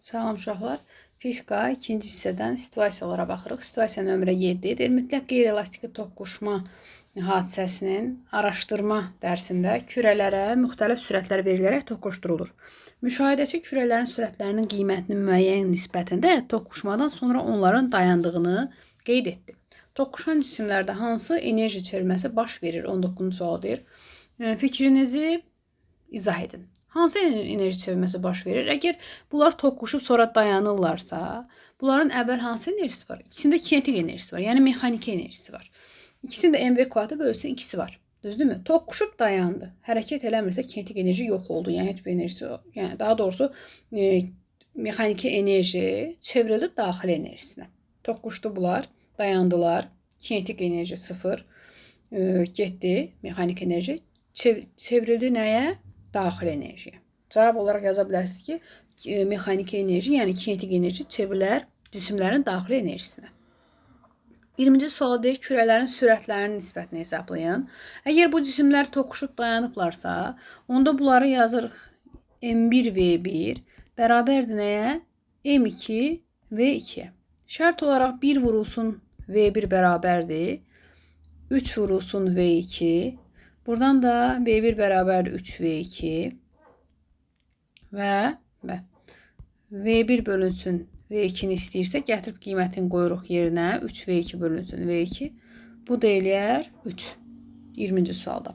Salam uşaqlar. Fizika 2-ci hissədən situasiyalara baxırıq. Situasiya nömrə 7 deyir. Mütləq qeyri-elastiki toqquşma hadisəsinin araşdırma dərsində kürələrə müxtəlif sürətlər verilərək toqquşdurulur. Müşahidəçi kürələrin sürətlərinin qiymətinin müəyyən nisbətində toqquşmadan sonra onların dayandığını qeyd etdi. Toqquşan cisimlərdə hansı enerji çevrilməsi baş verir? 19-cu sual deyir. Fikrinizi izah edin. Hansı enerji çevrilməsi baş verir? Əgər bunlar toqquşub sonra dayanırlarsa, bunların əvvəl hansı enerjisi var? İkisində kinetik enerjisi var, yəni mexaniki enerjisi var. İkisində mv kvadrat bölünsün 2-si var. Düzdürmü? Toqquşub dayandı. Hərəkət eləmirsə kinetik enerji yox oldu. Yəni heç bir enerjisi yox. Yəni daha doğrusu mexaniki enerji çevrildi daxili enerjisinə. Toqquşdu bunlar, dayandılar. Kinetik enerji 0 getdi, mexaniki enerji çevrildi nəyə? Daxili enerjiyə. Cavab olaraq yaza bilərsiniz ki, mexaniki enerji, yəni kinetik enerji çevrilər cisimlərin daxili enerjisinə. 20-ci sual deyir, kürələrin sürətlərinin nisbətini hesablayın. Əgər bu cisimlər toqquşub dayanıblarsa, onda bunları yazırıq. M1V1 bərabərdir nəyə? M2 V2. Şərt olaraq 1 vurulsun V1 bərabərdir. 3 vurulsun V2. Buradan da V1 bərabərdir 3V2 və V1 bölünsün V2-ni istəyirsə, gətirib qiymətini qoyuruq yerinə. 3V2 bölünsün V2. Bu da eləyər 3. 20-ci sualda.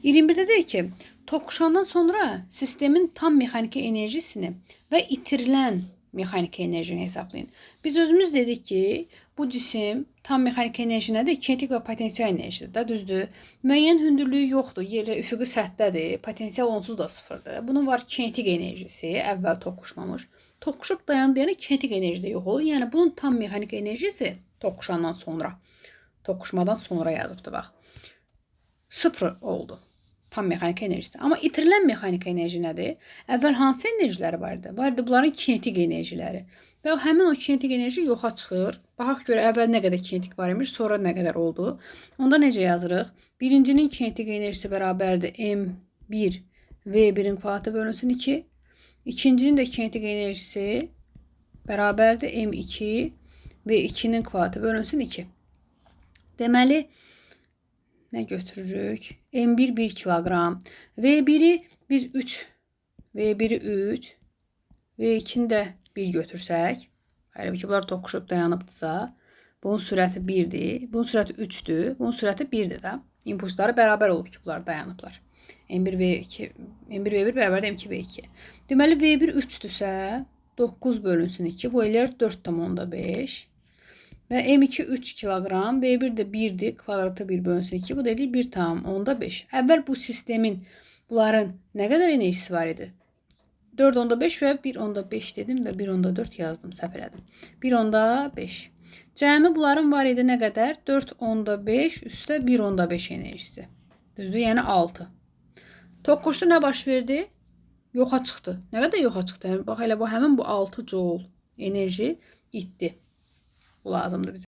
21-də deyir ki, toqquşandan sonra sistemin tam mexaniki enerjisini və itirilən mexaniki enerjini hesablayın. Biz özümüz dedik ki, bu cisim tam mexaniki enerji nədir? Kinetik və potensial enerjidir də, düzdür. Müəyyən hündürlüyü yoxdur, yeri üfüqi səttədir, potensial onsuz da sıfırdır. Bunun var kinetik enerjisi, əvvəl toqquşmamış. Toqquşub dayandı, yəni kinetik enerji də yox olur. Yəni bunun tam mexaniki enerjisi toqquşandan sonra, toqquşmadan sonra yazıbdır, bax. 0 oldu. Tam mexaniki enerjisi. Amma itirilən mexaniki enerji nədir? Əvvəl hansı enerjiləri var idi? Var idi bunların kinetik enerjiləri. Və həmin o kinetik enerji yoxa çıxır. Baxaq görə əvvəl nə qədər kinetik var imiş, sonra nə qədər oldu. Onda necə yazırıq? Birincinin kinetik enerjisi bərabərdir M1 V1-in kvadratı bölünsün 2. İkincinin də kinetik enerjisi bərabərdir M2 V2-nin kvadratı bölünsün 2. Deməli, nə götürürük? M1 1 kiloqram. V1-i biz 3. V1-i 3. V2-ni də 1 götürsək. Halbuki bunlar toqquşub dayanıbdırsa, bunun sürəti 1-dir. Bunun sürəti 3-dür. Bunun sürəti 1-dir də. İmpulsları bərabər olub ki, bunlar dayanıblar. M1V1 bərabərdir M2V2. Deməli, V1 3-dürsə, 9 bölünsün 2. Bu eləyər 4,5. Və M2 3 kiloqram, V1 də 1-dir, kvadratı 1 bölünsün 2. Bu da eləyir 1,5. Əvvəl bu sistemin, bunların nə qədər enerjisi var idi? 4,5 və 1,5 dedim və 1,4 yazdım, səhv elədim. 1,5. Cəmi bunların var idi nə qədər? 4,5 üstə 1,5 enerjisi. Düzdür, yəni 6. Toqquşdu nə baş verdi? Yoxa çıxdı. Nə qədər yoxa çıxdı? Bax, elə bu həmin bu 6 joule enerji itdi. Bu lazımdır bizə.